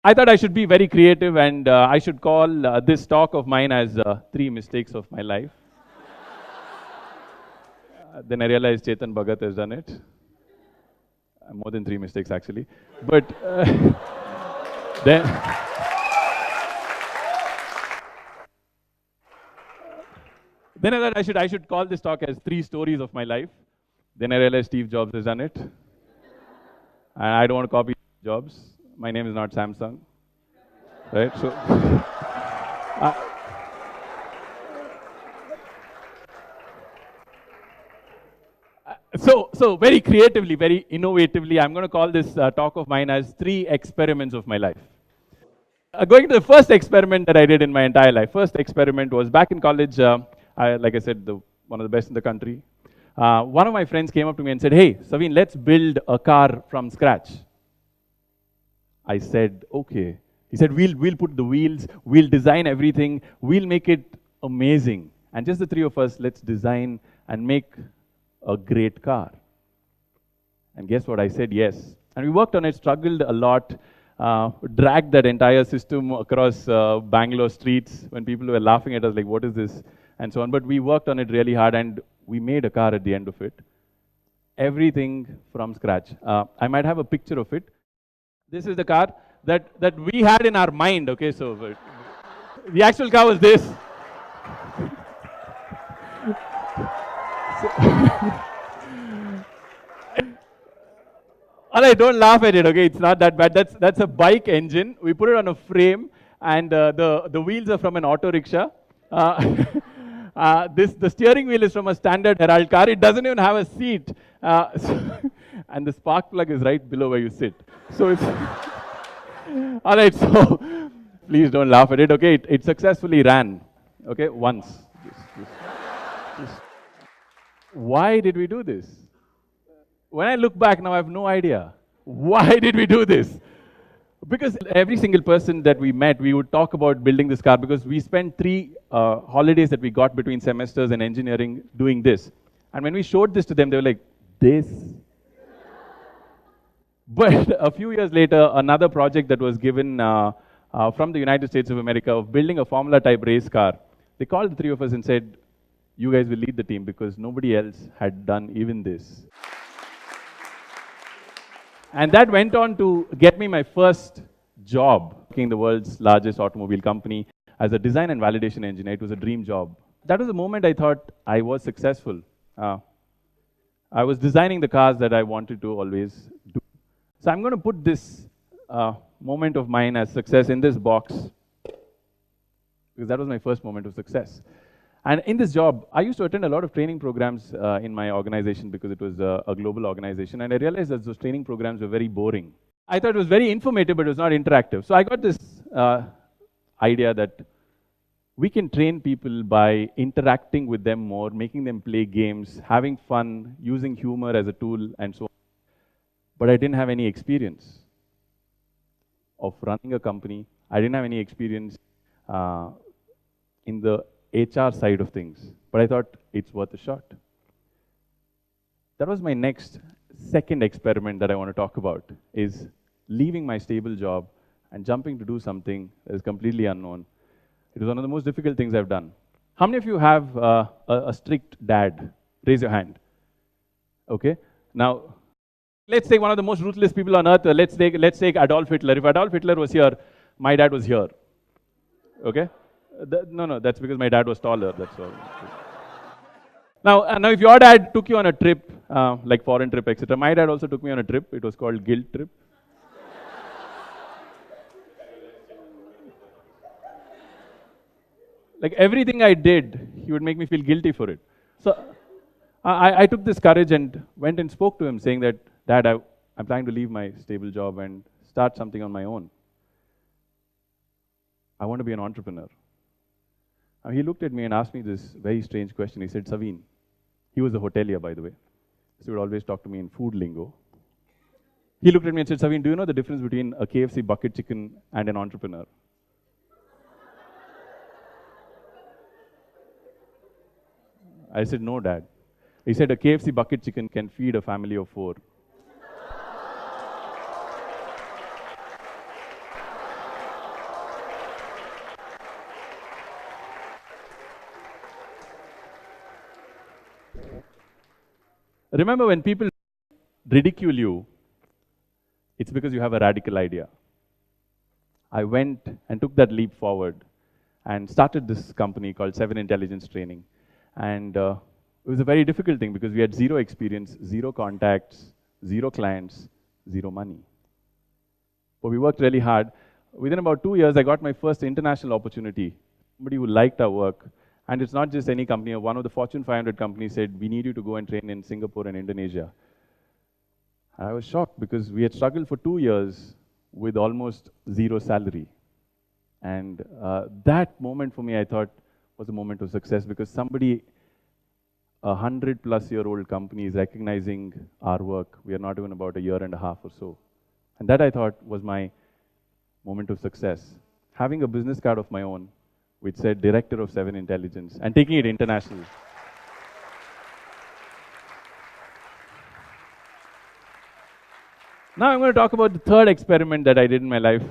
I thought I should be very creative and I should call this talk of mine as 3 mistakes of my life. Then I realized Chetan Bhagat has done it. More than 3 mistakes actually. But then, then I thought I should call this talk as 3 stories of my life. Then I realized Steve Jobs has done it. And I don't want to copy Jobs. My name is not Samsung. Right? So very creatively, very innovatively, I'm going to call this talk of mine as 3 experiments of my life. Going to the first experiment that I did in my entire life. First experiment was back in college. Like I said, one of the best in the country. One of my friends came up to me and said, "Hey, Saveen, let's build a car from scratch." I said, "Okay." He said, "We'll put the wheels, we'll design everything, we'll make it amazing. And just the 3 of us, let's design and make a great car." And guess what? I said yes. And we worked on it, struggled a lot, dragged that entire system across Bangalore streets when people were laughing at us like, "What is this?" and so on. But we worked on it really hard and we made a car at the end of it. Everything from scratch. I might have a picture of it. This is the car that we had in our mind, okay? So the actual car was this. Alright, don't laugh at it, okay? It's not that bad. That's a bike engine. We put it on a frame, and the wheels are from an auto rickshaw. The steering wheel is from a standard Herald car. It doesn't even have a seat, and the spark plug is right below where you sit. So it's all right. So please don't laugh at it, okay? It successfully ran, okay, once. Just. Why did we do this? When I look back now, I have no idea. Why did we do this? Because every single person that we met, we would talk about building this car because we spent 3 holidays that we got between semesters and engineering doing this. And when we showed this to them, they were like, "This?" But a few years later, another project that was given from the United States of America of building a Formula type race car, they called the 3 of us and said, "You guys will lead the team," because nobody else had done even this. And that went on to get me my first job, working in the world's largest automobile company as a design and validation engineer. It was a dream job. That was the moment I thought I was successful. I was designing the cars that I wanted to always do. So I'm going to put this moment of mine as success in this box, because that was my first moment of success. And in this job, I used to attend a lot of training programs in my organization because it was a global organization. And I realized that those training programs were very boring. I thought it was very informative, but it was not interactive. So I got this idea that we can train people by interacting with them more, making them play games, having fun, using humor as a tool, and so on. But I didn't have any experience of running a company. I didn't have any experience in the HR side of things, but I thought it's worth a shot. That was my next, second experiment that I want to talk about, is leaving my stable job and jumping to do something that is completely unknown. It was one of the most difficult things I've done. How many of you have a strict dad? Raise your hand. Okay. Now, let's take one of the most ruthless people on earth. Let's take Adolf Hitler. If Adolf Hitler was here, my dad was here. Okay. No, that's because my dad was taller, that's all. Now, if your dad took you on a trip, like foreign trip, etc. My dad also took me on a trip. It was called guilt trip. Like everything I did, he would make me feel guilty for it. So I took this courage and went and spoke to him saying that, "Dad, I'm planning to leave my stable job and start something on my own. I want to be an entrepreneur." He looked at me and asked me this very strange question. He said, "Saveen," he was a hotelier, by the way, so he would always talk to me in food lingo. He looked at me and said, "Saveen, do you know the difference between a KFC bucket chicken and an entrepreneur?" I said, "No, Dad." He said, "A KFC bucket chicken can feed a family of 4. Remember, when people ridicule you, it's because you have a radical idea. I went and took that leap forward and started this company called Saveen Intelligence Training. And it was a very difficult thing because we had zero experience, zero contacts, zero clients, zero money. But we worked really hard. Within about 2 years, I got my first international opportunity. Somebody who liked our work. And it's not just any company. One of the Fortune 500 companies said, we need you to go and train in Singapore and Indonesia. I was shocked because we had struggled for 2 years with almost zero salary. And that moment for me, I thought, was a moment of success because somebody, 100-plus-year-old company is recognizing our work. We are not even about a year and a half or so. And that, I thought, was my moment of success. Having a business card of my own, which said Director of Saveen Intelligence, and taking it international. Now I'm going to talk about the third experiment that I did in my life.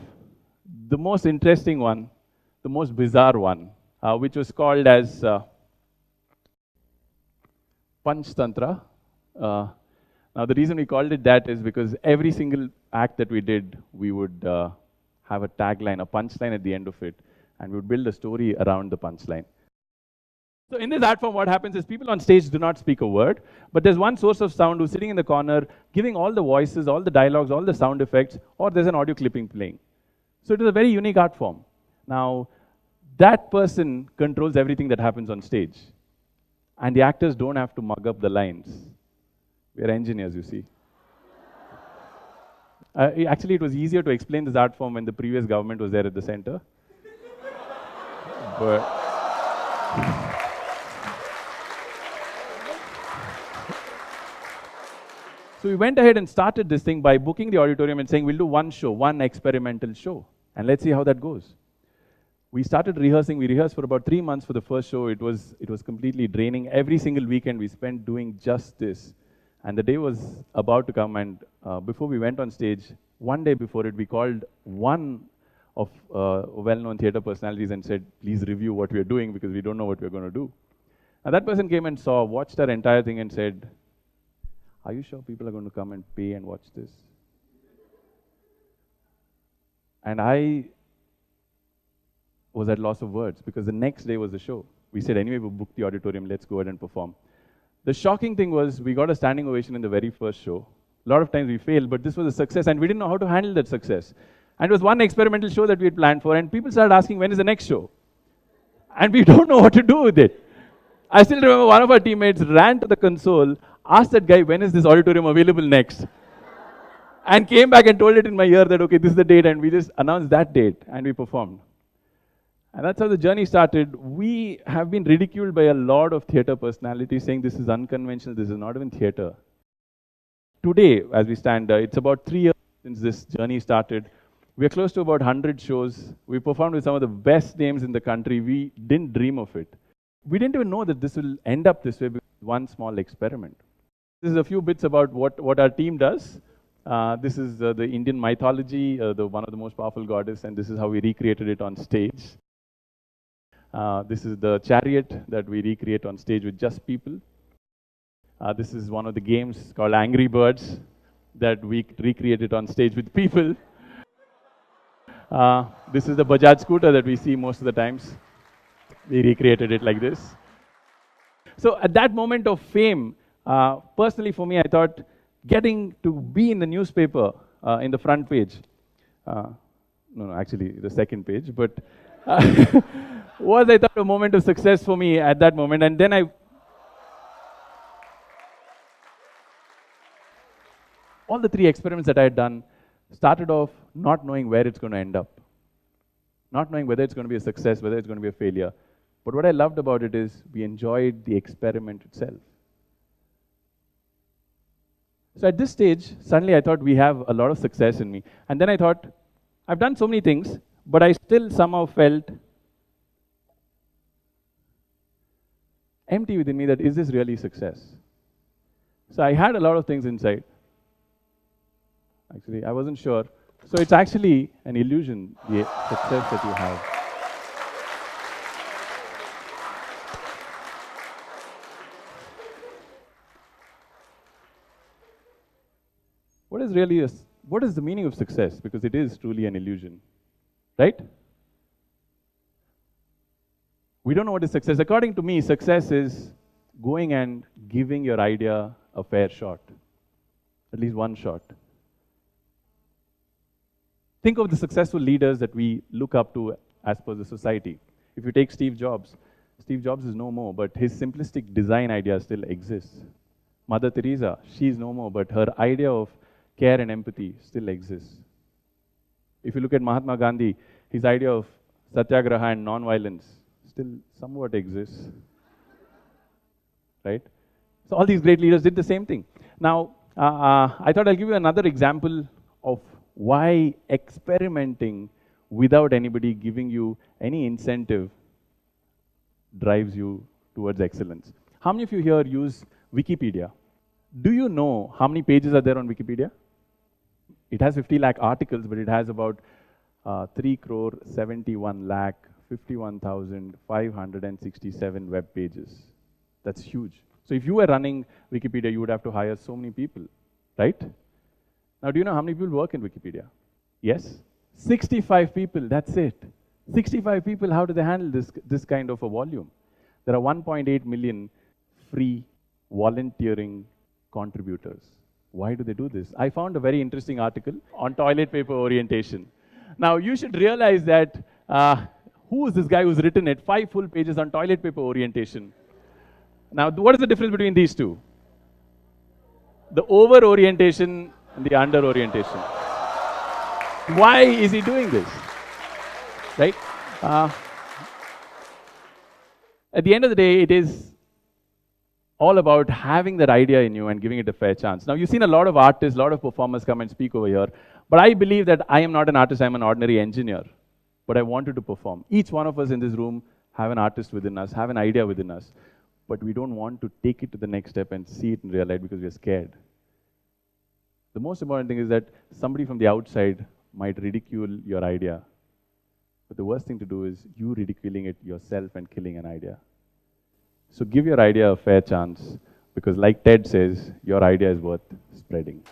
The most interesting one, the most bizarre one, which was called as Punch Tantra. Now the reason we called it that is because every single act that we did, we would have a tagline, a punchline at the end of it, and we would build a story around the punchline. So in this art form, what happens is people on stage do not speak a word, but there's one source of sound who's sitting in the corner, giving all the voices, all the dialogues, all the sound effects, or there's an audio clipping playing. So it is a very unique art form. Now, that person controls everything that happens on stage. And the actors don't have to mug up the lines. We are engineers, you see. Actually, it was easier to explain this art form when the previous government was there at the center. But so we went ahead and started this thing by booking the auditorium and saying, we'll do one show, one experimental show, and let's see how that goes. We started rehearsing. We rehearsed for about 3 months for the first show. It was completely draining. Every single weekend we spent doing just this. And the day was about to come, and before we went on stage, one day before it, we called one of well-known theater personalities and said, please review what we are doing because we don't know what we're going to do. Now that person came and watched our entire thing and said, are you sure people are going to come and pay and watch this? And I was at loss of words because the next day was the show. We said, anyway, we'll book the auditorium, let's go ahead and perform. The shocking thing was we got a standing ovation in the very first show. A lot of times we failed, but this was a success and we didn't know how to handle that success. And it was one experimental show that we had planned for, and people started asking, when is the next show? And we don't know what to do with it. I still remember one of our teammates ran to the console, asked that guy, when is this auditorium available next? And came back and told it in my ear that, okay, this is the date, and we just announced that date, and we performed. And that's how the journey started. We have been ridiculed by a lot of theater personalities saying this is unconventional, this is not even theater. Today, as we stand, it's about 3 years since this journey started. We are close to about 100 shows. We performed with some of the best names in the country. We didn't dream of it. We didn't even know that this will end up this way with one small experiment. This is a few bits about what our team does. This is the Indian mythology, one of the most powerful goddess, and this is how we recreated it on stage. This is the chariot that we recreate on stage with just people. This is one of the games called Angry Birds that we recreated on stage with people. This is the Bajaj scooter that we see most of the times. We recreated it like this. So at that moment of fame, personally for me, I thought getting to be in the newspaper in the front page, no, actually the second page, but was, I thought, a moment of success for me at that moment. And then all the 3 experiments that I had done started off not knowing where it's going to end up. Not knowing whether it's going to be a success, whether it's going to be a failure. But what I loved about it is we enjoyed the experiment itself. So at this stage, suddenly I thought we have a lot of success in me. And then I thought, I've done so many things, but I still somehow felt empty within me that, is this really success? So I had a lot of things inside. Actually, I wasn't sure. So it's actually an illusion, the success that you have. what is the meaning of success? Because it is truly an illusion, right? We don't know what is success. According to me, success is going and giving your idea a fair shot, at least one shot. Think of the successful leaders that we look up to as per the society. If you take Steve Jobs is no more, but his simplistic design idea still exists. Mother Teresa, she's no more, but her idea of care and empathy still exists. If you look at Mahatma Gandhi, his idea of satyagraha and non-violence still somewhat exists, right? So all these great leaders did the same thing. Now, I thought I'll give you another example of why experimenting without anybody giving you any incentive drives you towards excellence. How many of you here use Wikipedia? Do you know how many pages are there on Wikipedia? It has 50 lakh articles, but it has about 3 crore 71 lakh 51,567 web pages. That's huge. So if you were running Wikipedia, you would have to hire so many people, right? Now, do you know how many people work in Wikipedia? Yes? 65 people, that's it. 65 people, how do they handle this kind of a volume? There are 1.8 million free volunteering contributors. Why do they do this? I found a very interesting article on toilet paper orientation. Now, you should realize that who is this guy who's written it? 5 full pages on toilet paper orientation. Now, what is the difference between these two? The over-orientation and the under-orientation. Why is he doing this? Right? At the end of the day, it is all about having that idea in you and giving it a fair chance. Now, you've seen a lot of artists, a lot of performers come and speak over here, but I believe that I am not an artist, I'm an ordinary engineer, but I wanted to perform. Each one of us in this room have an artist within us, have an idea within us, but we don't want to take it to the next step and see it in real life because we're scared. The most important thing is that somebody from the outside might ridicule your idea, but the worst thing to do is you ridiculing it yourself and killing an idea. So give your idea a fair chance, because like Ted says, your idea is worth spreading.